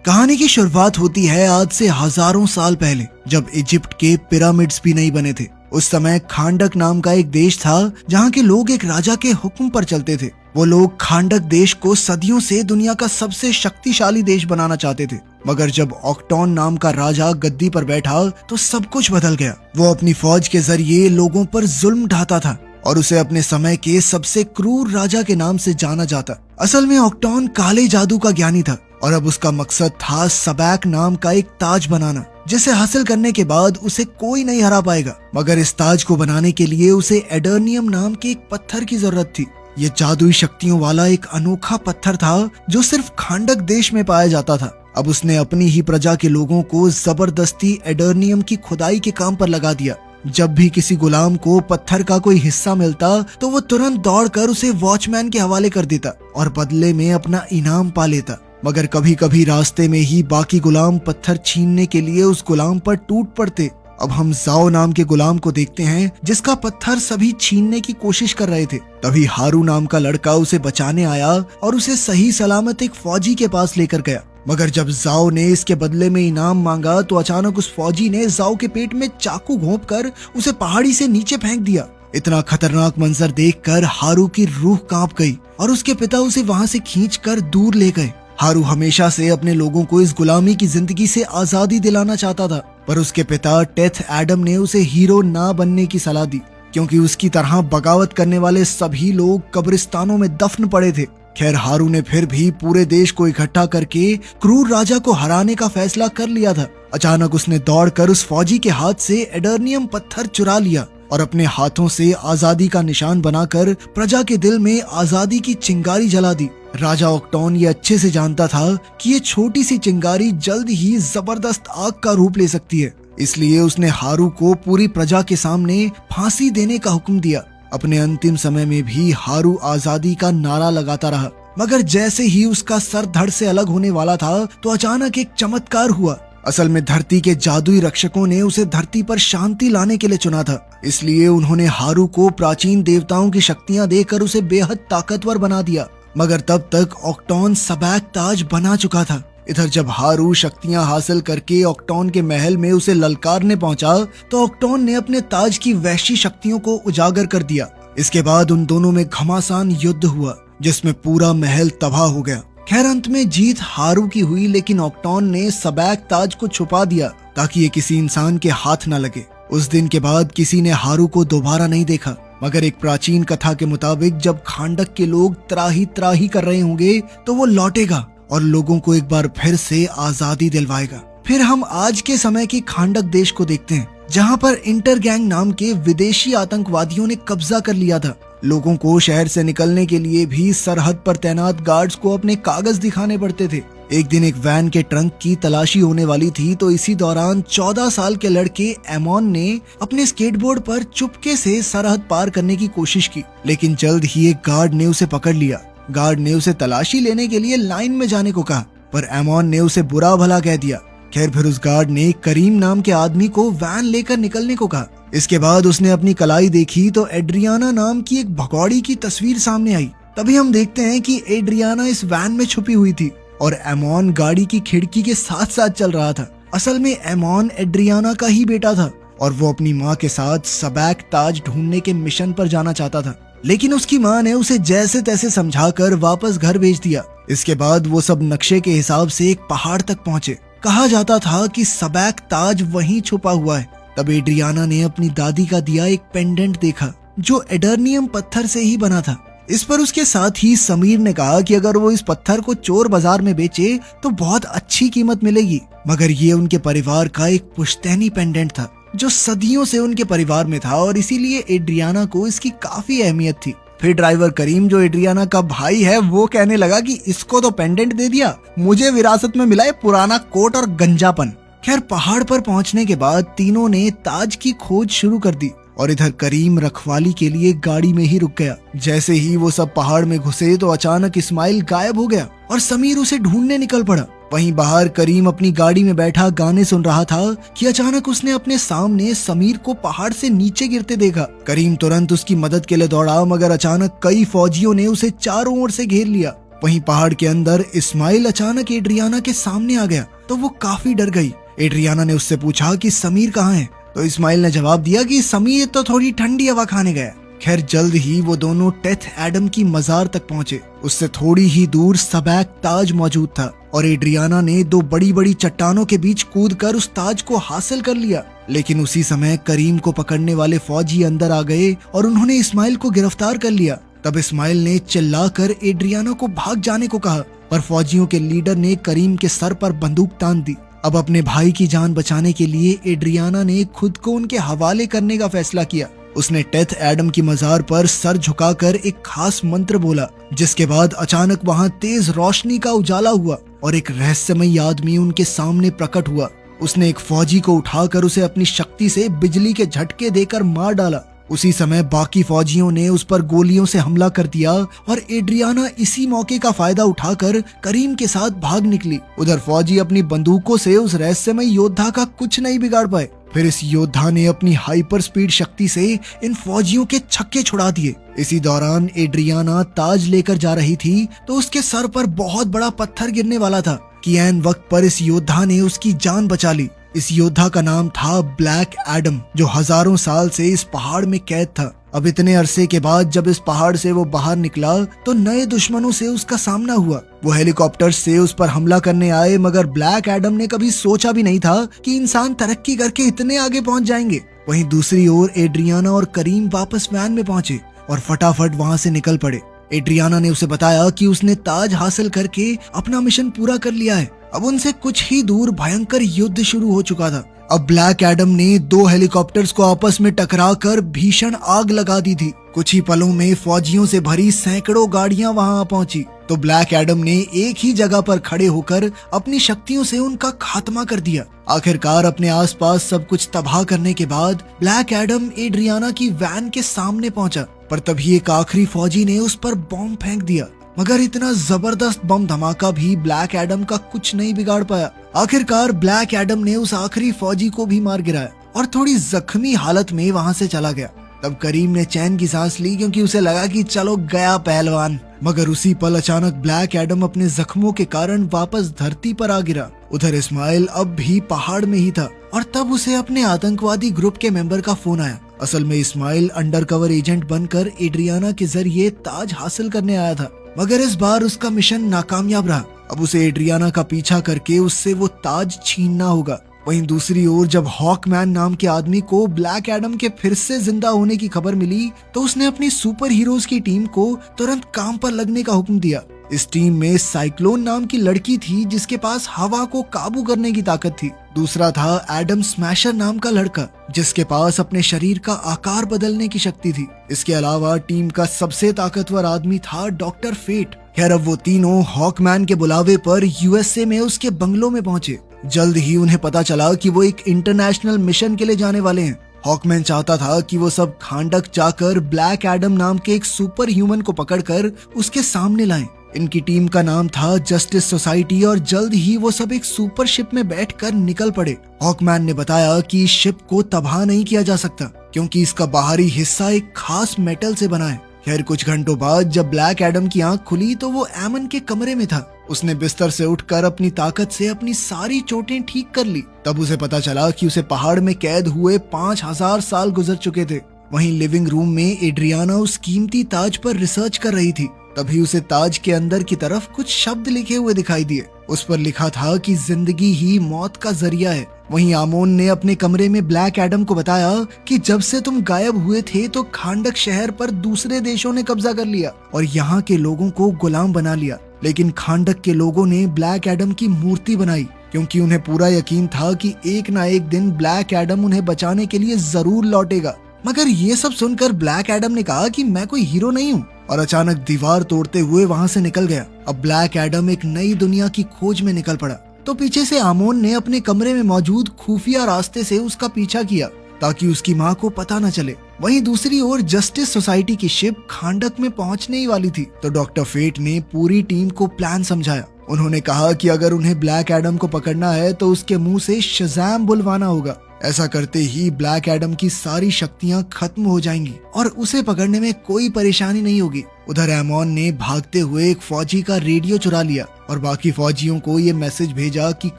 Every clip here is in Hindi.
कहानी की शुरुआत होती है आज से हजारों साल पहले, जब इजिप्ट के पिरामिड्स भी नहीं बने थे। उस समय खांडक नाम का एक देश था जहाँ के लोग एक राजा के हुक्म पर चलते थे। वो लोग खांडक देश को सदियों से दुनिया का सबसे शक्तिशाली देश बनाना चाहते थे, मगर जब ऑक्टोन नाम का राजा गद्दी पर बैठा तो सब कुछ बदल गया। वो अपनी फौज के जरिए लोगों पर जुल्म ढाता था और उसे अपने समय के सबसे क्रूर राजा के नाम से जाना जाता। असल में ऑक्टोन काले जादू का ज्ञानी था और अब उसका मकसद था सबैक नाम का एक ताज बनाना, जिसे हासिल करने के बाद उसे कोई नहीं हरा पाएगा। मगर इस ताज को बनाने के लिए उसे एडर्नियम नाम के एक पत्थर की जरूरत थी। ये जादुई शक्तियों वाला एक अनोखा पत्थर था जो सिर्फ खांडक देश में पाया जाता था। अब उसने अपनी ही प्रजा के लोगों को जबरदस्ती एडर्नियम की खुदाई के काम पर लगा दिया। जब भी किसी गुलाम को पत्थर का कोई हिस्सा मिलता तो वो तुरंत दौड़कर उसे वॉचमैन के हवाले कर देता और बदले में अपना इनाम पा लेता। मगर कभी कभी रास्ते में ही बाकी गुलाम पत्थर छीनने के लिए उस गुलाम पर टूट पड़ते। अब हम जाओ नाम के गुलाम को देखते हैं जिसका पत्थर सभी छीनने की कोशिश कर रहे थे। तभी हारू नाम का लड़का उसे बचाने आया और उसे सही सलामत एक फौजी के पास लेकर गया। मगर जब जाओ ने इसके बदले में इनाम मांगा तो अचानक उस फौजी ने जाओ के पेट में चाकू घोंपकर उसे पहाड़ी से नीचे फेंक दिया। इतना खतरनाक मंजर देखकर हारू की रूह कांप गई और उसके पिता उसे वहां से खींचकर दूर ले गए। हारू हमेशा से अपने लोगों को इस गुलामी की जिंदगी से आजादी दिलाना चाहता था, पर उसके पिता टेथ एडम ने उसे हीरो ना बनने की सलाह दी, क्योंकि उसकी तरह बगावत करने वाले सभी लोग कब्रिस्तानों में दफन पड़े थे। खैर, हारू ने फिर भी पूरे देश को इकट्ठा करके क्रूर राजा को हराने का फैसला कर लिया था। अचानक उसने दौड़कर उस फौजी के हाथ से एडर्नियम पत्थर चुरा लिया और अपने हाथों से आजादी का निशान बनाकर प्रजा के दिल में आजादी की चिंगारी जला दी। राजा ऑक्टोन ये अच्छे से जानता था कि ये छोटी सी चिंगारी जल्द ही जबरदस्त आग का रूप ले सकती है, इसलिए उसने हारू को पूरी प्रजा के सामने फांसी देने का हुक्म दिया। अपने अंतिम समय में भी हारू आजादी का नारा लगाता रहा, मगर जैसे ही उसका सर धड़ से अलग होने वाला था तो अचानक एक चमत्कार हुआ। असल में धरती के जादुई रक्षकों ने उसे धरती पर शांति लाने के लिए चुना था, इसलिए उन्होंने हारू को प्राचीन देवताओं की शक्तियां देकर उसे बेहद ताकतवर बना दिया। मगर तब तक ऑक्टोन सबैक ताज बना चुका था। इधर जब हारू शक्तियां हासिल करके ऑक्टोन के महल में उसे ललकारने पहुंचा तो ऑक्टोन ने अपने ताज की वैश्य शक्तियों को उजागर कर दिया। इसके बाद उन दोनों में घमासान युद्ध हुआ जिसमें पूरा महल तबाह हो गया। खैर, अंत में जीत हारू की हुई, लेकिन ऑक्टोन ने सबैक ताज को छुपा दिया ताकि ये किसी इंसान के हाथ न लगे। उस दिन के बाद किसी ने हारू को दोबारा नहीं देखा, मगर एक प्राचीन कथा के मुताबिक जब खांडक के लोग त्राही त्राही कर रहे होंगे तो वो लौटेगा और लोगों को एक बार फिर से आजादी दिलवाएगा। फिर हम आज के समय के खांडक देश को देखते हैं, जहाँ पर इंटरगैंग नाम के विदेशी आतंकवादियों ने कब्जा कर लिया था। लोगों को शहर से निकलने के लिए भी सरहद पर तैनात गार्ड्स को अपने कागज दिखाने पड़ते थे। एक दिन एक वैन के ट्रंक की तलाशी होने वाली थी तो इसी दौरान 14 साल के लड़के एमोन ने अपने स्केटबोर्ड पर चुपके से सरहद पार करने की कोशिश की, लेकिन जल्द ही एक गार्ड ने उसे पकड़ लिया। गार्ड ने उसे तलाशी लेने के लिए लाइन में जाने को कहा, पर एमोन ने उसे बुरा भला कह दिया। खैर, फिर उस गार्ड ने करीम नाम के आदमी को वैन लेकर निकलने को कहा। इसके बाद उसने अपनी कलाई देखी तो एड्रियाना नाम की एक भगौड़ी की तस्वीर सामने आई। तभी हम देखते हैं कि एड्रियाना इस वैन में छुपी हुई थी और एमोन गाड़ी की खिड़की के साथ साथ चल रहा था। असल में एमोन एड्रियाना का ही बेटा था और वो अपनी माँ के साथ सबैक ताज ढूंढने के मिशन पर जाना चाहता था, लेकिन उसकी माँ ने उसे जैसे तैसे समझाकर वापस घर भेज दिया। इसके बाद वो सब नक्शे के हिसाब से एक पहाड़ तक पहुँचे। कहा जाता था कि सबैक ताज वहीं छुपा हुआ है। तब एड्रियाना ने अपनी दादी का दिया एक पेंडेंट देखा जो एडर्नियम पत्थर से ही बना था। इस पर उसके साथ ही समीर ने कहा कि अगर वो इस पत्थर को चोर बाजार में बेचे तो बहुत अच्छी कीमत मिलेगी। मगर ये उनके परिवार का एक पुश्तैनी पेंडेंट था जो सदियों से उनके परिवार में था और इसीलिए एड्रियाना को इसकी काफी अहमियत थी। फिर ड्राइवर करीम, जो एड्रियाना का भाई है, वो कहने लगा कि इसको तो पेंडेंट दे दिया, मुझे विरासत में मिला है पुराना कोट और गंजापन। खैर, पहाड़ पर पहुंचने के बाद तीनों ने ताज की खोज शुरू कर दी और इधर करीम रखवाली के लिए गाड़ी में ही रुक गया। जैसे ही वो सब पहाड़ में घुसे तो अचानक इस्माइल गायब हो गया और समीर उसे ढूंढने निकल पड़ा। वहीं बाहर करीम अपनी गाड़ी में बैठा गाने सुन रहा था कि अचानक उसने अपने सामने समीर को पहाड़ से नीचे गिरते देखा। करीम तुरंत उसकी मदद के लिए दौड़ा, मगर अचानक कई फौजियों ने उसे चारों ओर से घेर लिया। वहीं पहाड़ के अंदर इस्माइल अचानक एड्रियाना के सामने आ गया तो वो काफी डर गई। एड्रियाना ने उससे पूछा कि समीर कहाँ है, तो इस्माइल ने जवाब दिया कि समीर तो थोड़ी ठंडी हवा खाने गया। खैर जल्द ही वो दोनों टेथ एडम की मजार तक पहुंचे। उससे थोड़ी ही दूर सबैक ताज मौजूद था और एड्रियाना ने दो बड़ी बड़ी चट्टानों के बीच कूदकर उस ताज को हासिल कर लिया। लेकिन उसी समय करीम को पकड़ने वाले फौजी अंदर आ गए और उन्होंने इस्माइल को गिरफ्तार कर लिया। तब इस्माइल ने चिल्लाकर एड्रियाना को भाग जाने को कहा, पर फौजियों के लीडर ने करीम के सर पर बंदूक तान दी। अब अपने भाई की जान बचाने के लिए एड्रियाना ने खुद को उनके हवाले करने का फैसला किया। उसने टेथ एडम की मजार पर सर झुकाकर एक खास मंत्र बोला, जिसके बाद अचानक वहां तेज रोशनी का उजाला हुआ और एक रहस्यमयी आदमी उनके सामने प्रकट हुआ। उसने एक फौजी को उठाकर उसे अपनी शक्ति से बिजली के झटके देकर मार डाला। उसी समय बाकी फौजियों ने उस पर गोलियों से हमला कर दिया और एड्रियाना इसी मौके का फायदा उठाकर करीम के साथ भाग निकली। उधर फौजी अपनी बंदूकों से उस रहस्यमय योद्धा का कुछ नहीं बिगाड़ पाए। फिर इस योद्धा ने अपनी हाइपर स्पीड शक्ति से इन फौजियों के छक्के छुड़ा दिए। इसी दौरान एड्रियाना ताज लेकर जा रही थी तो उसके सर पर बहुत बड़ा पत्थर गिरने वाला था कि ऐन वक्त पर इस योद्धा ने उसकी जान बचा ली। इस योद्धा का नाम था ब्लैक एडम, जो हजारों साल से इस पहाड़ में कैद था। अब इतने अरसे के बाद जब इस पहाड़ से वो बाहर निकला तो नए दुश्मनों से उसका सामना हुआ। वो हेलीकॉप्टर से उस पर हमला करने आए, मगर ब्लैक एडम ने कभी सोचा भी नहीं था कि इंसान तरक्की करके इतने आगे पहुंच जाएंगे। वहीं दूसरी ओर एड्रियाना और करीम वापस वैन में पहुंचे और फटाफट वहां से निकल पड़े। एड्रियाना ने उसे बताया कि उसने ताज हासिल करके अपना मिशन पूरा कर लिया है। अब उनसे कुछ ही दूर भयंकर युद्ध शुरू हो चुका था। अब ब्लैक एडम ने दो हेलीकॉप्टर्स को आपस में टकराकर भीषण आग लगा दी थी। कुछ ही पलों में फौजियों से भरी सैकड़ों गाड़ियां वहां पहुंची तो ब्लैक एडम ने एक ही जगह पर खड़े होकर अपनी शक्तियों से उनका खात्मा कर दिया। आखिरकार अपने आसपास सब कुछ तबाह करने के बाद ब्लैक एडम एड्रियाना की वैन के सामने पहुंचा, पर तभी एक आखिरी फौजी ने उस पर बॉम्ब फेंक दिया। मगर इतना जबरदस्त बम धमाका भी ब्लैक एडम का कुछ नहीं बिगाड़ पाया। आखिरकार ब्लैक एडम ने उस आखिरी फौजी को भी मार गिराया और थोड़ी जख्मी हालत में वहां से चला गया। तब करीम ने चैन की सांस ली, क्योंकि उसे लगा कि चलो गया पहलवान। मगर उसी पल अचानक ब्लैक एडम अपने जख्मों के कारण वापस धरती पर आ गिरा। उधर इस्माइल अब भी पहाड़ में ही था और तब उसे अपने आतंकवादी ग्रुप के मेंबर का फोन आया। असल में इस्माइल अंडरकवर एजेंट बनकर एड्रियाना के जरिए ताज हासिल करने आया था, मगर इस बार उसका मिशन नाकामयाब रहा। अब उसे एड्रियाना का पीछा करके उससे वो ताज छीनना होगा। वहीं दूसरी ओर जब हॉकमैन नाम के आदमी को ब्लैक एडम के फिर से जिंदा होने की खबर मिली तो उसने अपनी सुपर हीरोज की टीम को तुरंत काम पर लगने का हुक्म दिया। इस टीम में साइक्लोन नाम की लड़की थी जिसके पास हवा को काबू करने की ताकत थी। दूसरा था एडम स्मैशर नाम का लड़का जिसके पास अपने शरीर का आकार बदलने की शक्ति थी। इसके अलावा टीम का सबसे ताकतवर आदमी था डॉक्टर फेट। खैर अब वो तीनों हॉकमैन के बुलावे पर यूएसए में उसके बंगलों में पहुंचे। जल्द ही उन्हें पता चला कि वो एक इंटरनेशनल मिशन के लिए जाने वाले हैं। हॉकमैन चाहता था कि वो सब खांडक जाकर ब्लैक एडम नाम के एक सुपर ह्यूमन को पकड़कर उसके सामने लाएं। इनकी टीम का नाम था जस्टिस सोसाइटी और जल्द ही वो सब एक सुपर शिप में बैठकर निकल पड़े। हॉकमैन ने बताया कि इस शिप को तबाह नहीं किया जा सकता क्योंकि इसका बाहरी हिस्सा एक खास मेटल से बना है। खैर कुछ घंटों बाद जब ब्लैक एडम की आंख खुली तो वो एमन के कमरे में था। उसने बिस्तर से उठकर अपनी ताकत से अपनी सारी चोटें ठीक कर ली। तब उसे पता चला कि उसे पहाड़ में कैद हुए 5000 साल गुजर चुके थे। वहीं लिविंग रूम में एड्रियाना उस कीमती ताज पर रिसर्च कर रही थी। तभी उसे ताज के अंदर की तरफ कुछ शब्द लिखे हुए दिखाई दिए। उस पर लिखा था कि जिंदगी ही मौत का जरिया है। वहीं आमोन ने अपने कमरे में ब्लैक एडम को बताया कि जब से तुम गायब हुए थे तो खांडक शहर पर दूसरे देशों ने कब्जा कर लिया और यहाँ के लोगों को गुलाम बना लिया। लेकिन खांडक के लोगों ने ब्लैक एडम की मूर्ति बनाई क्योंकि उन्हें पूरा यकीन था कि एक ना एक दिन ब्लैक एडम उन्हें बचाने के लिए जरूर लौटेगा। मगर ये सब सुनकर ब्लैक एडम ने कहा कि मैं कोई हीरो नहीं हूँ और अचानक दीवार तोड़ते हुए वहाँ से निकल गया। अब ब्लैक एडम एक नई दुनिया की खोज में निकल पड़ा तो पीछे से आमोन ने अपने कमरे में मौजूद खुफिया रास्ते से उसका पीछा किया ताकि उसकी माँ को पता न चले। वहीं दूसरी ओर जस्टिस सोसाइटी की शिप खांडक में पहुंचने ही वाली थी तो डॉक्टर फेट ने पूरी टीम को प्लान समझाया। उन्होंने कहा कि अगर उन्हें ब्लैक एडम को पकड़ना है तो उसके मुंह से शज़ैम बुलवाना होगा। ऐसा करते ही ब्लैक एडम की सारी शक्तियां खत्म हो जाएंगी और उसे पकड़ने में कोई परेशानी नहीं होगी। उधर एमोन ने भागते हुए एक फौजी का रेडियो चुरा लिया और बाकी फौजियों को ये मैसेज भेजा कि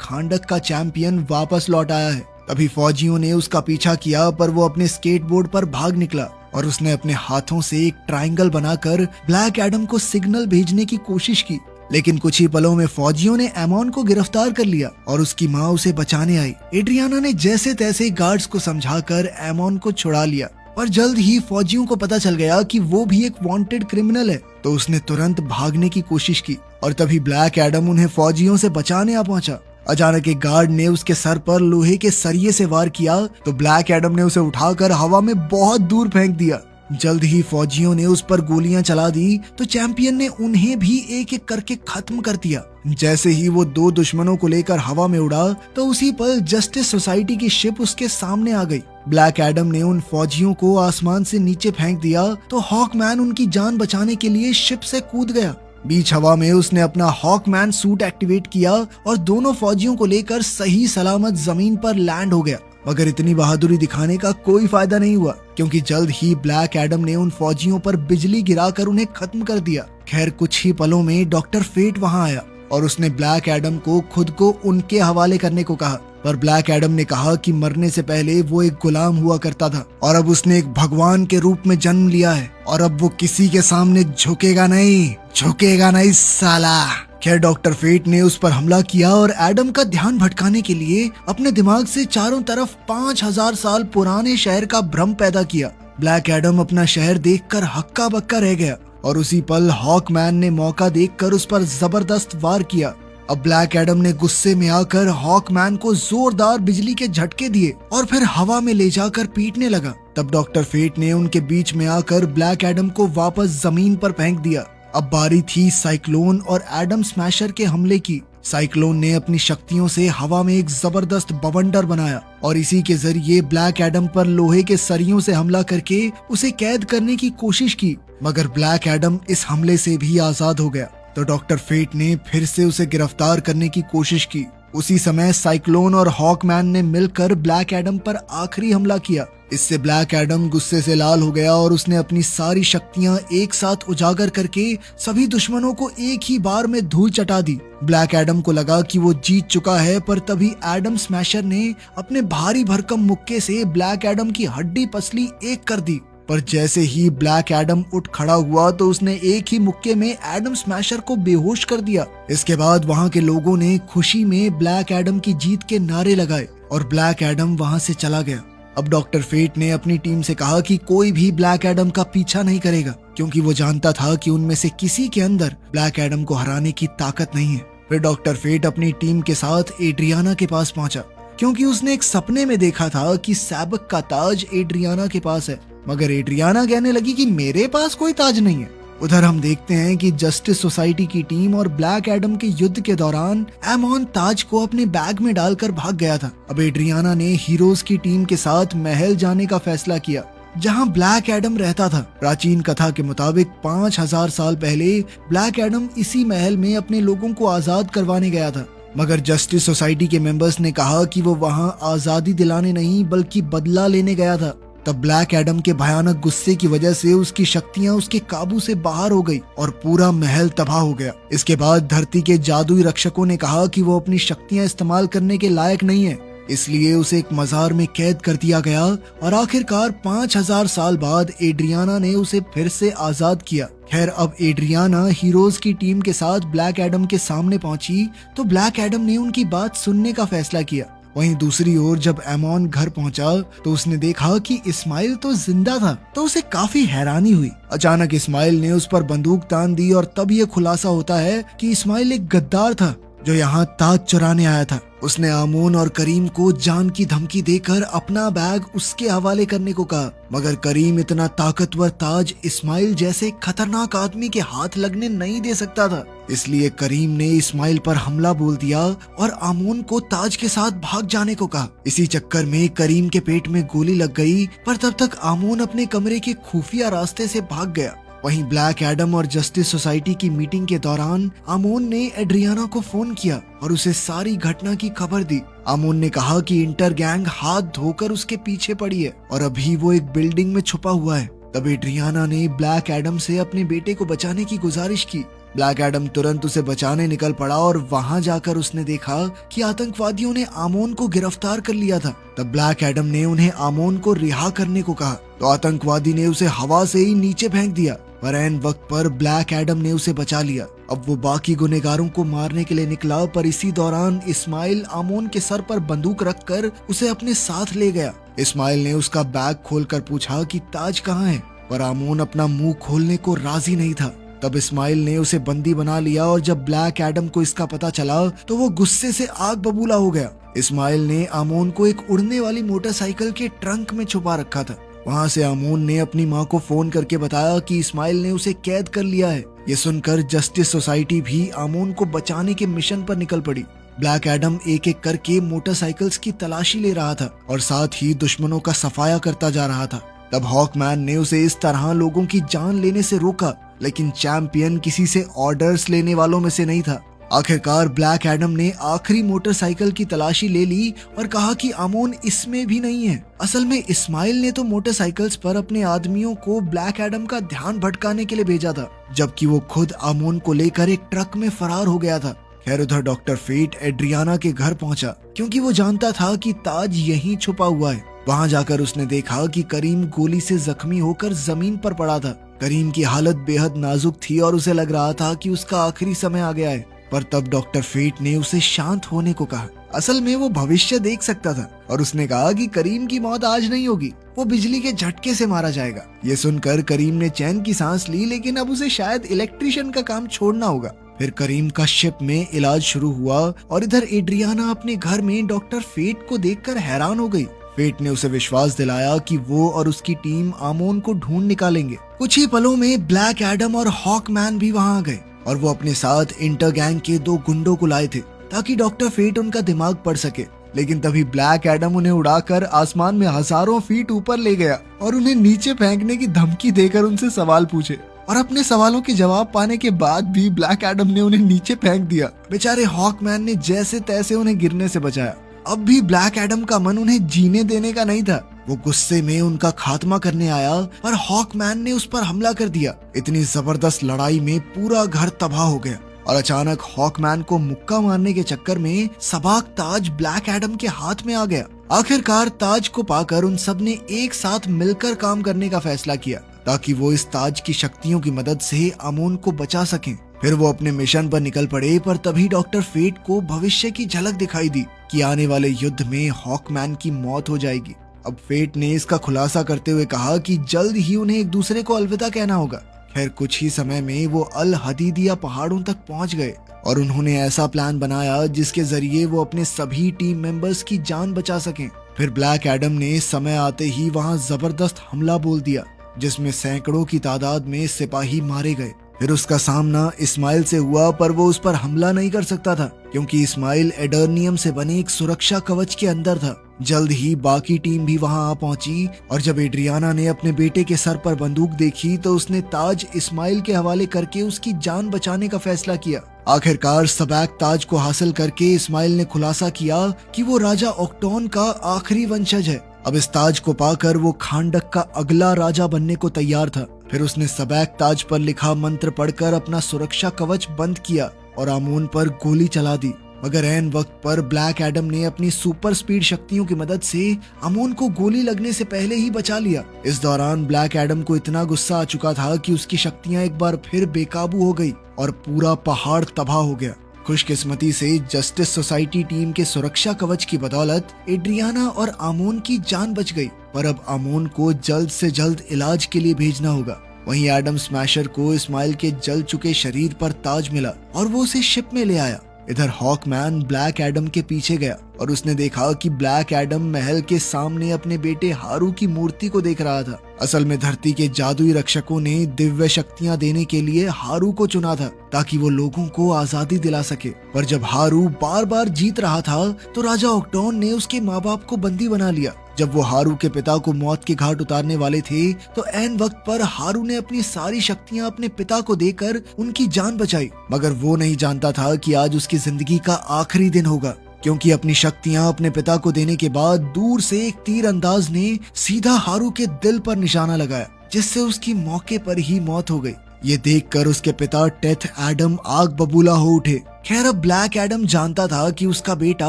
खांडक का चैंपियन वापस लौट आया है। तभी फौजियों ने उसका पीछा किया, पर वो अपने स्केटबोर्ड पर भाग निकला और उसने अपने हाथों से एक ट्रायंगल बनाकर ब्लैक एडम को सिग्नल भेजने की कोशिश की। लेकिन कुछ ही पलों में फौजियों ने एमोन को गिरफ्तार कर लिया और उसकी माँ उसे बचाने आई। एड्रियाना ने जैसे तैसे गार्ड्स को समझाकर एमोन को छुड़ा लिया, पर जल्द ही फौजियों को पता चल गया कि वो भी एक वांटेड क्रिमिनल है, तो उसने तुरंत भागने की कोशिश की और तभी ब्लैक एडम उन्हें फौजियों से बचाने आ पहुंचा। अचानक एक गार्ड ने उसके सर पर लोहे के सरिये से वार किया तो ब्लैक एडम ने उसे उठाकर हवा में बहुत दूर फेंक दिया। जल्द ही फौजियों ने उस पर गोलियां चला दी तो चैंपियन ने उन्हें भी एक एक करके खत्म कर दिया। जैसे ही वो दो दुश्मनों को लेकर हवा में उड़ा तो उसी पल जस्टिस सोसाइटी की शिप उसके सामने आ गई। ब्लैक एडम ने उन फौजियों को आसमान से नीचे फेंक दिया तो हॉकमैन उनकी जान बचाने के लिए शिप से कूद गया। बीच हवा में उसने अपना हॉकमैन सूट एक्टिवेट किया और दोनों फौजियों को लेकर सही सलामत जमीन पर लैंड हो गया। मगर इतनी बहादुरी दिखाने का कोई फायदा नहीं हुआ, क्योंकि जल्द ही ब्लैक एडम ने उन फौजियों पर बिजली गिराकर उन्हें खत्म कर दिया। खैर कुछ ही पलों में डॉक्टर फेट वहां आया और उसने ब्लैक एडम को खुद को उनके हवाले करने को कहा, पर ब्लैक एडम ने कहा कि मरने से पहले वो एक गुलाम हुआ करता था और अब उसने एक भगवान के रूप में जन्म लिया है और अब वो किसी के सामने झुकेगा नहीं साला। खैर डॉक्टर फेट ने उस पर हमला किया और एडम का ध्यान भटकाने के लिए अपने दिमाग से चारों तरफ 5000 साल पुराने शहर का भ्रम पैदा किया। ब्लैक एडम अपना शहर देखकर हक्का बक्का रह गया और उसी पल हॉकमैन ने मौका देखकर उस पर जबरदस्त वार किया। अब ब्लैक एडम ने गुस्से में आकर हॉकमैन को जोरदार बिजली के झटके दिए और फिर हवा में ले जाकर पीटने लगा। तब डॉक्टर फेट ने उनके बीच में आकर ब्लैक एडम को वापस जमीन पर फेंक दिया। अब बारी थी साइक्लोन और एडम स्मैशर के हमले की। साइक्लोन ने अपनी शक्तियों से हवा में एक जबरदस्त बवंडर बनाया और इसी के जरिए ब्लैक एडम पर लोहे के सरियों से हमला करके उसे कैद करने की कोशिश की, मगर ब्लैक एडम इस हमले से भी आजाद हो गया। तो डॉक्टर फेट ने फिर से उसे गिरफ्तार करने की कोशिश की। उसी समय साइक्लोन और हॉकमैन ने मिलकर ब्लैक एडम पर आखिरी हमला किया। इससे ब्लैक एडम गुस्से से लाल हो गया और उसने अपनी सारी शक्तियां एक साथ उजागर करके सभी दुश्मनों को एक ही बार में धूल चटा दी। ब्लैक एडम को लगा कि वो जीत चुका है, पर तभी एडम स्मैशर ने अपने भारी भरकम मुक्के से ब्लैक एडम की हड्डी पसली एक कर दी। पर जैसे ही ब्लैक एडम उठ खड़ा हुआ तो उसने एक ही मुक्के में एडम स्मैशर को बेहोश कर दिया। इसके बाद वहां के लोगों ने खुशी में ब्लैक एडम की जीत के नारे लगाए और ब्लैक एडम वहां से चला गया। अब डॉक्टर फेट ने अपनी टीम से कहा कि कोई भी ब्लैक एडम का पीछा नहीं करेगा, क्योंकि वो जानता था कि उनमें से किसी के अंदर ब्लैक एडम को हराने की ताकत नहीं है। फिर डॉक्टर फेट अपनी टीम के साथ एड्रियाना के पास पहुंचा, क्योंकि उसने एक सपने में देखा था कि सैबक का ताज एड्रियाना के पास है, मगर एड्रियाना कहने लगी कि मेरे पास कोई ताज नहीं है। उधर हम देखते हैं कि जस्टिस सोसाइटी की टीम और ब्लैक एडम के युद्ध के दौरान एमोन ताज को अपने बैग में डालकर भाग गया था। अब एड्रियाना ने हीरोज की टीम के साथ महल जाने का फैसला किया, जहां ब्लैक एडम रहता था। प्राचीन कथा के मुताबिक 5000 साल पहले ब्लैक एडम इसी महल में अपने लोगों को आजाद करवाने गया था, मगर जस्टिस सोसाइटी के मेंबर्स ने कहा कि वो वहां आजादी दिलाने नहीं बल्कि बदला लेने गया था। तब ब्लैक एडम के भयानक गुस्से की वजह से उसकी शक्तियां उसके काबू से बाहर हो गई और पूरा महल तबाह हो गया। इसके बाद धरती के जादुई रक्षकों ने कहा कि वो अपनी शक्तियां इस्तेमाल करने के लायक नहीं है, इसलिए उसे एक मजार में कैद कर दिया गया और आखिरकार 5000 साल बाद एड्रियाना ने उसे फिर से आजाद किया। खैर अब एड्रियाना हीरोज की टीम के साथ ब्लैक एडम के सामने पहुंची तो ब्लैक एडम ने उनकी बात सुनने का फैसला किया। वहीं दूसरी ओर जब एमोन घर पहुंचा तो उसने देखा कि इस्माइल तो जिंदा था, तो उसे काफी हैरानी हुई। अचानक इस्माइल ने उस पर बंदूक तान दी और तब ये खुलासा होता है कि इस्माइल एक गद्दार था जो यहाँ ताज चुराने आया था। उसने आमोन और करीम को जान की धमकी देकर अपना बैग उसके हवाले करने को कहा, मगर करीम इतना ताकतवर ताज इस्माइल जैसे खतरनाक आदमी के हाथ लगने नहीं दे सकता था। इसलिए करीम ने इस्माइल पर हमला बोल दिया और आमोन को ताज के साथ भाग जाने को कहा। इसी चक्कर में करीम के पेट में गोली लग गई, पर तब तक आमोन अपने कमरे के खुफिया रास्ते से भाग गया। वहीं ब्लैक एडम और जस्टिस सोसाइटी की मीटिंग के दौरान आमोन ने एड्रियाना को फोन किया और उसे सारी घटना की खबर दी। आमोन ने कहा कि इंटर गैंग हाथ धोकर उसके पीछे पड़ी है और अभी वो एक बिल्डिंग में छुपा हुआ है। तब एड्रियाना ने ब्लैक एडम से अपने बेटे को बचाने की गुजारिश की। ब्लैक एडम तुरंत उसे बचाने निकल पड़ा और वहां जाकर उसने देखा कि आतंकवादियों ने आमोन को गिरफ्तार कर लिया था। तब ब्लैक एडम ने उन्हें आमोन को रिहा करने को कहा तो आतंकवादी ने उसे हवा से ही नीचे फेंक दिया, पर ऐन वक्त पर ब्लैक एडम ने उसे बचा लिया। अब वो बाकी गुनहगारों को मारने के लिए निकला, पर इसी दौरान इस्माइल आमोन के सर पर बंदूक रखकर उसे अपने साथ ले गया। इस्माइल ने उसका बैग खोलकर पूछा कि ताज कहाँ है, पर आमोन अपना मुंह खोलने को राजी नहीं था। तब इस्माइल ने उसे बंदी बना लिया और जब ब्लैक एडम को इसका पता चला तो वो गुस्से से आग बबूला हो गया। इस्माइल ने आमोन को एक उड़ने वाली मोटरसाइकिल के ट्रंक में छुपा रखा था। वहाँ से आमोन ने अपनी माँ को फोन करके बताया कि इस्माइल ने उसे कैद कर लिया है। ये सुनकर जस्टिस सोसाइटी भी आमोन को बचाने के मिशन पर निकल पड़ी। ब्लैक एडम एक एक करके मोटरसाइकिल्स की तलाशी ले रहा था और साथ ही दुश्मनों का सफाया करता जा रहा था। तब हॉकमैन ने उसे इस तरह लोगों की जान लेने से रोका, लेकिन चैंपियन किसी से ऑर्डर्स लेने वालों में से नहीं था। आखिरकार ब्लैक एडम ने आखिरी मोटरसाइकिल की तलाशी ले ली और कहा कि आमोन इसमें भी नहीं है। असल में इस्माइल ने तो मोटरसाइकिल्स पर अपने आदमियों को ब्लैक एडम का ध्यान भटकाने के लिए भेजा था, जबकि वो खुद आमोन को लेकर एक ट्रक में फरार हो गया था। खैर उधर डॉक्टर फेट एड्रियाना के घर पहुंचा क्योंकि वो जानता था कि ताज यहीं छुपा हुआ है। वहां जाकर उसने देखा कि करीम गोली से जख्मी होकर जमीन पर पड़ा था। करीम की हालत बेहद नाजुक थी और उसे लग रहा था कि उसका आखिरी समय आ गया है। पर तब डॉक्टर फेट ने उसे शांत होने को कहा। असल में वो भविष्य देख सकता था और उसने कहा कि करीम की मौत आज नहीं होगी, वो बिजली के झटके से मारा जाएगा। ये सुनकर करीम ने चैन की सांस ली, लेकिन अब उसे शायद इलेक्ट्रिशियन का काम छोड़ना होगा। फिर करीम का शिप में इलाज शुरू हुआ और इधर एड्रियाना अपने घर में डॉक्टर फेट को देखकर हैरान हो गई। फेट ने उसे विश्वास दिलाया कि वो और उसकी टीम आमोन को ढूंढ निकालेंगे। कुछ ही पलों में ब्लैक एडम और हॉकमैन भी वहां आ गए और वो अपने साथ इंटर गैंग के 2 गुंडों को लाए थे ताकि डॉक्टर फेट उनका दिमाग पढ़ सके। लेकिन तभी ब्लैक एडम उन्हें उड़ाकर आसमान में हजारों फीट ऊपर ले गया और उन्हें नीचे फेंकने की धमकी देकर उनसे सवाल पूछे। और अपने सवालों के जवाब पाने के बाद भी ब्लैक एडम ने उन्हें नीचे फेंक दिया। बेचारे हॉकमैन ने जैसे तैसे उन्हें गिरने से बचाया। अब भी ब्लैक एडम का मन उन्हें जीने देने का नहीं था। वो गुस्से में उनका खात्मा करने आया और हॉकमैन ने उस पर हमला कर दिया। इतनी जबरदस्त लड़ाई में पूरा घर तबाह हो गया और अचानक हॉकमैन को मुक्का मारने के चक्कर में सबाक ताज ब्लैक एडम के हाथ में आ गया। आखिरकार ताज को पाकर उन सब ने एक साथ मिलकर काम करने का फैसला किया ताकि वो इस ताज की शक्तियों की मदद से आमोन को बचा सकें। फिर वो अपने मिशन पर निकल पड़े, पर तभी डॉक्टर फेट को भविष्य की झलक दिखाई दी कि आने वाले युद्ध में हॉकमैन की मौत हो जाएगी। अब फेट ने इसका खुलासा करते हुए कहा कि जल्द ही उन्हें एक दूसरे को अलविदा कहना होगा। खैर कुछ ही समय में वो अल हदीदिया पहाड़ों तक पहुंच गए और उन्होंने ऐसा प्लान बनाया जिसके जरिए वो अपने सभी टीम मेंबर्स की जान बचा सकें। फिर ब्लैक एडम ने समय आते ही वहां जबरदस्त हमला बोल दिया जिसमें सैकड़ों की तादाद में सिपाही मारे गए। फिर उसका सामना इस्माइल से हुआ, पर वो उस पर हमला नहीं कर सकता था क्योंकि इस्माइल एडर्नियम से बने एक सुरक्षा कवच के अंदर था। जल्द ही बाकी टीम भी वहां आ पहुंची और जब एड्रियाना ने अपने बेटे के सर पर बंदूक देखी तो उसने ताज इस्माइल के हवाले करके उसकी जान बचाने का फैसला किया। आखिरकार सबैक ताज को हासिल करके इस्माइल ने खुलासा किया कि वो राजा ऑक्टोन का आखिरी वंशज है। अब इस ताज को पाकर वो खांडक का अगला राजा बनने को तैयार था। फिर उसने सबैक ताज पर लिखा मंत्र पढ़कर अपना सुरक्षा कवच बंद किया और आमोन पर गोली चला दी। मगर ऐन वक्त पर ब्लैक एडम ने अपनी सुपर स्पीड शक्तियों की मदद से आमोन को गोली लगने से पहले ही बचा लिया। इस दौरान ब्लैक एडम को इतना गुस्सा आ चुका था कि उसकी शक्तियां एक बार फिर बेकाबू हो गई और पूरा पहाड़ तबाह हो गया। खुशकिस्मती से जस्टिस सोसाइटी टीम के सुरक्षा कवच की बदौलत एड्रियाना और आमोन की जान बच गई, पर अब आमोन को जल्द से जल्द इलाज के लिए भेजना होगा। वहीं एडम स्मैशर को इस्माइल के जल चुके शरीर पर ताज मिला और वो उसे शिप में ले आया। इधर हॉकमैन ब्लैक एडम के पीछे गया और उसने देखा कि ब्लैक एडम महल के सामने अपने बेटे हारू की मूर्ति को देख रहा था। असल में धरती के जादुई रक्षकों ने दिव्य शक्तियां देने के लिए हारू को चुना था ताकि वो लोगों को आजादी दिला सके। पर जब हारू बार बार जीत रहा था तो राजा ऑक्टोन ने उसके माँ बाप को बंदी बना लिया जब वो हारू के पिता को मौत के घाट उतारने वाले थे तो ऐन वक्त पर हारू ने अपनी सारी शक्तियां अपने पिता को देकर उनकी जान बचाई। मगर वो नहीं जानता था कि आज उसकी जिंदगी का आखिरी दिन होगा, क्योंकि अपनी शक्तियां अपने पिता को देने के बाद दूर से एक तीर अंदाज ने सीधा हारू के दिल पर निशाना लगाया, जिससे उसकी मौके पर ही मौत हो गई। ये देखकर उसके पिता टेथ एडम आग बबूला हो उठे। खैर अब ब्लैक एडम जानता था कि उसका बेटा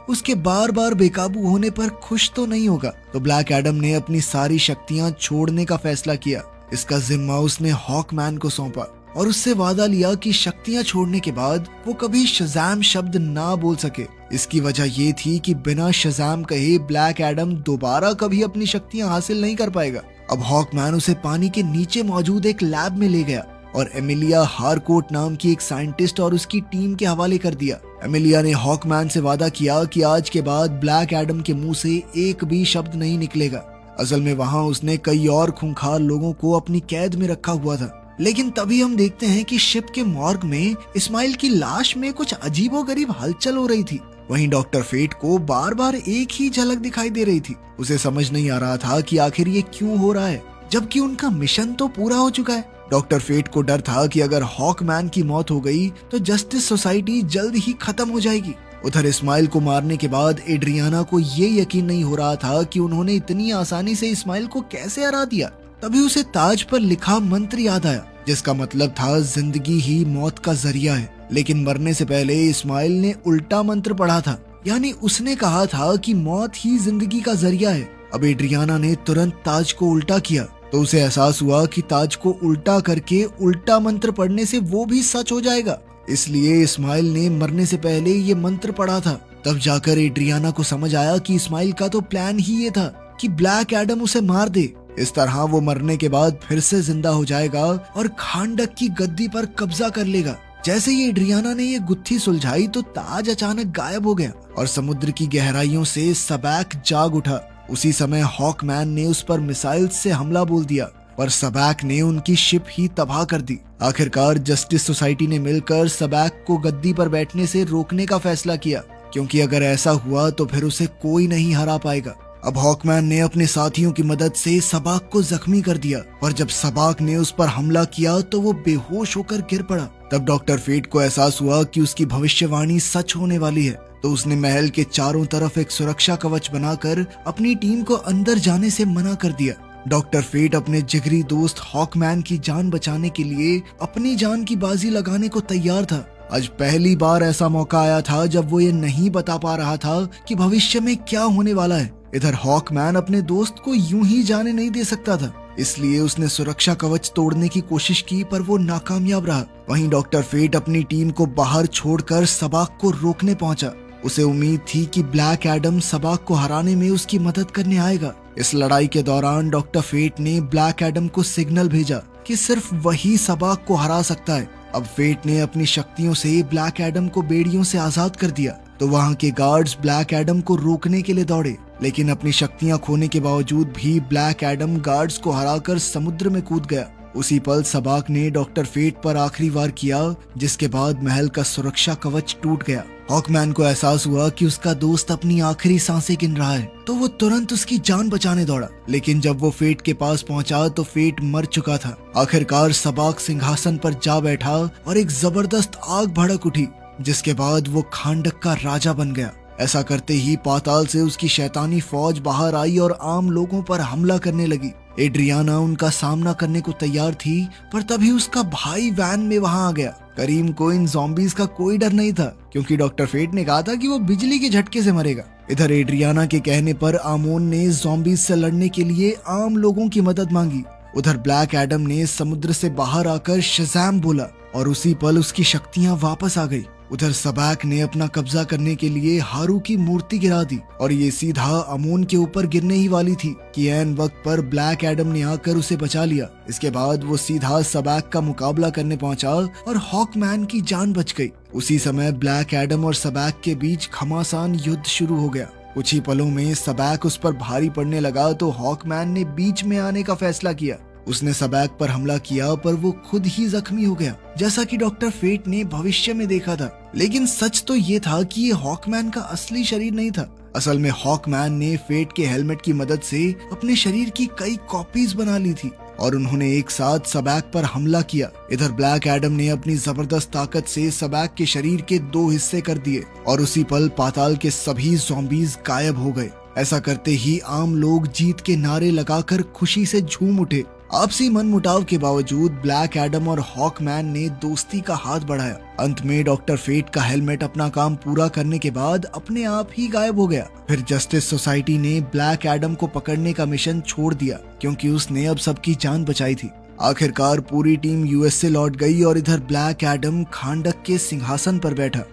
उसके बार बार बेकाबू होने पर खुश तो नहीं होगा, तो ब्लैक एडम ने अपनी सारी शक्तियां छोड़ने का फैसला किया। इसका जिम्मा उसने हॉकमैन को सौंपा और उससे वादा लिया कि शक्तियां छोड़ने के बाद वो कभी शज़ैम शब्द ना बोल सके। इसकी वजह ये थी कि बिना शज़ैम कहे ब्लैक एडम दोबारा कभी अपनी शक्तियां हासिल नहीं कर पाएगा। अब हॉकमैन उसे पानी के नीचे मौजूद एक लैब में ले गया और एमिलिया हारकोट नाम की एक साइंटिस्ट और उसकी टीम के हवाले कर दिया। एमिलिया ने हॉकमैन से वादा किया कि आज के बाद ब्लैक एडम के मुंह से एक भी शब्द नहीं निकलेगा। असल में वहाँ उसने कई और खूंखार लोगों को अपनी कैद में रखा हुआ था। लेकिन तभी हम देखते हैं कि शिप के मॉर्ग में इस्माइल की लाश में कुछ अजीबोगरीब हलचल हो रही थी। वहीं डॉक्टर फेट को बार बार एक ही झलक दिखाई दे रही थी। उसे समझ नहीं आ रहा था कि आखिर ये क्यों हो रहा है, जबकि उनका मिशन तो पूरा हो चुका है। डॉक्टर फेट को डर था कि अगर हॉकमैन की मौत हो गई तो जस्टिस सोसाइटी जल्द ही खत्म हो जाएगी। उधर इस्माइल को मारने के बाद एड्रियाना को ये यकीन नहीं हो रहा था कि उन्होंने इतनी आसानी से इस्माइल को कैसे हरा दिया। तभी उसे ताज पर लिखा मंत्र याद आया, जिसका मतलब था जिंदगी ही मौत का जरिया है। लेकिन मरने से पहले इस्माइल ने उल्टा मंत्र पढ़ा था, यानी उसने कहा था कि मौत ही जिंदगी का जरिया है। अब एड्रियाना ने तुरंत ताज को उल्टा किया तो उसे एहसास हुआ कि ताज को उल्टा करके उल्टा मंत्र पढ़ने से वो भी सच हो जाएगा। इसलिए इस्माइल ने मरने से पहले ये मंत्र पढ़ा था। तब जाकर एड्रियाना को समझ आया कि इस्माइल का तो प्लान ही ये था कि ब्लैक एडम उसे मार दे। इस तरह वो मरने के बाद फिर से जिंदा हो जाएगा और खांडक की गद्दी पर कब्जा कर लेगा। जैसे ही एड्रियाना ने ये गुत्थी सुलझाई तो ताज अचानक गायब हो गया और समुद्र की गहराइयों से सबैक जाग उठा। उसी समय हॉकमैन ने उस पर मिसाइल से हमला बोल दिया, पर सबैक ने उनकी शिप ही तबाह कर दी। आखिरकार जस्टिस सोसाइटी ने मिलकर सबैक को गद्दी पर बैठने से रोकने का फैसला किया, क्योंकि अगर ऐसा हुआ तो फिर उसे कोई नहीं हरा पाएगा। अब हॉकमैन ने अपने साथियों की मदद से सबाक को जख्मी कर दिया, पर जब सबाक ने उस पर हमला किया तो वो बेहोश होकर गिर पड़ा। तब डॉक्टर फेट को एहसास हुआ कि उसकी भविष्यवाणी सच होने वाली है, तो उसने महल के चारों तरफ एक सुरक्षा कवच बनाकर अपनी टीम को अंदर जाने से मना कर दिया। डॉक्टर फेट अपने जिगरी दोस्त हॉकमैन की जान बचाने के लिए अपनी जान की बाजी लगाने को तैयार था। आज पहली बार ऐसा मौका आया था जब वो ये नहीं बता पा रहा था कि भविष्य में क्या होने वाला है। इधर हॉकमैन अपने दोस्त को यूं ही जाने नहीं दे सकता था, इसलिए उसने सुरक्षा कवच तोड़ने की कोशिश की, पर वो नाकामयाब रहा। वहीं डॉक्टर फेट अपनी टीम को बाहर छोड़कर सबाक को रोकने पहुंचा। उसे उम्मीद थी कि ब्लैक एडम सबाक को हराने में उसकी मदद करने आएगा। इस लड़ाई के दौरान डॉक्टर फेट ने ब्लैक एडम को सिग्नल भेजा कि सिर्फ वही सबाक को हरा सकता है। अब फेट ने अपनी शक्तियों से ब्लैक एडम को बेड़ियों से आजाद कर दिया, तो वहाँ के गार्ड्स ब्लैक एडम को रोकने के लिए दौड़े, लेकिन अपनी शक्तियां खोने के बावजूद भी ब्लैक एडम गार्ड्स को हराकर समुद्र में कूद गया। उसी पल सबाक ने डॉक्टर फेट पर आखिरी वार किया, जिसके बाद महल का सुरक्षा कवच टूट गया। हॉकमैन को एहसास हुआ कि उसका दोस्त अपनी आखिरी सांसें गिन रहा है, तो वो तुरंत उसकी जान बचाने दौड़ा। लेकिन जब वो फेट के पास पहुंचा तो फेट मर चुका था। आखिरकार सबाक सिंहासन पर जा बैठा और एक जबरदस्त आग भड़क उठी, जिसके बाद वो खांडक का राजा बन गया। ऐसा करते ही पाताल से उसकी शैतानी फौज बाहर आई और आम लोगों पर हमला करने लगी। एड्रियाना उनका सामना करने को तैयार थी, पर तभी उसका भाई वैन में वहां आ गया। करीम को इन ज़ॉम्बीज का कोई डर नहीं था, क्योंकि डॉक्टर फेट ने कहा था कि वो बिजली के झटके से मरेगा। इधर एड्रियाना के कहने पर आमोन ने ज़ॉम्बीज से लड़ने के लिए आम लोगों की मदद मांगी। उधर ब्लैक एडम ने समुद्र से बाहर आकर शज़ैम बोला और उसी पल उसकी शक्तियां वापस आ गई। उधर सबैक ने अपना कब्जा करने के लिए हारू की मूर्ति गिरा दी और ये सीधा अमोन के ऊपर गिरने ही वाली थी कि ऐन वक्त पर ब्लैक एडम ने आकर उसे बचा लिया। इसके बाद वो सीधा सबैक का मुकाबला करने पहुंचा और हॉकमैन की जान बच गई। उसी समय ब्लैक एडम और सबैक के बीच घमासान युद्ध शुरू हो गया। कुछ ही पलों में सबैक उस पर भारी पड़ने लगा तो हॉकमैन ने बीच में आने का फैसला किया। उसने सबैक पर हमला किया पर वो खुद ही जख्मी हो गया, जैसा कि डॉक्टर फेट ने भविष्य में देखा था। लेकिन सच तो ये था कि ये हॉकमैन का असली शरीर नहीं था। असल में हॉकमैन ने फेट के हेलमेट की मदद से अपने शरीर की कई कॉपीज बना ली थी और उन्होंने एक साथ सबैक पर हमला किया। इधर ब्लैक एडम ने अपनी जबरदस्त ताकत से सबैक के शरीर के 2 हिस्से कर दिए और उसी पल पाताल के सभी ज़ॉम्बीज गायब हो गए। ऐसा करते ही आम लोग जीत के नारे लगाकर खुशी से झूम उठे। आपसी मनमुटाव के बावजूद ब्लैक एडम और हॉकमैन ने दोस्ती का हाथ बढ़ाया। अंत में डॉक्टर फेट का हेलमेट अपना काम पूरा करने के बाद अपने आप ही गायब हो गया। फिर जस्टिस सोसाइटी ने ब्लैक एडम को पकड़ने का मिशन छोड़ दिया क्योंकि उसने अब सबकी जान बचाई थी। आखिरकार पूरी टीम यूएस से लौट गई और इधर ब्लैक एडम खांडक के सिंहासन पर बैठा।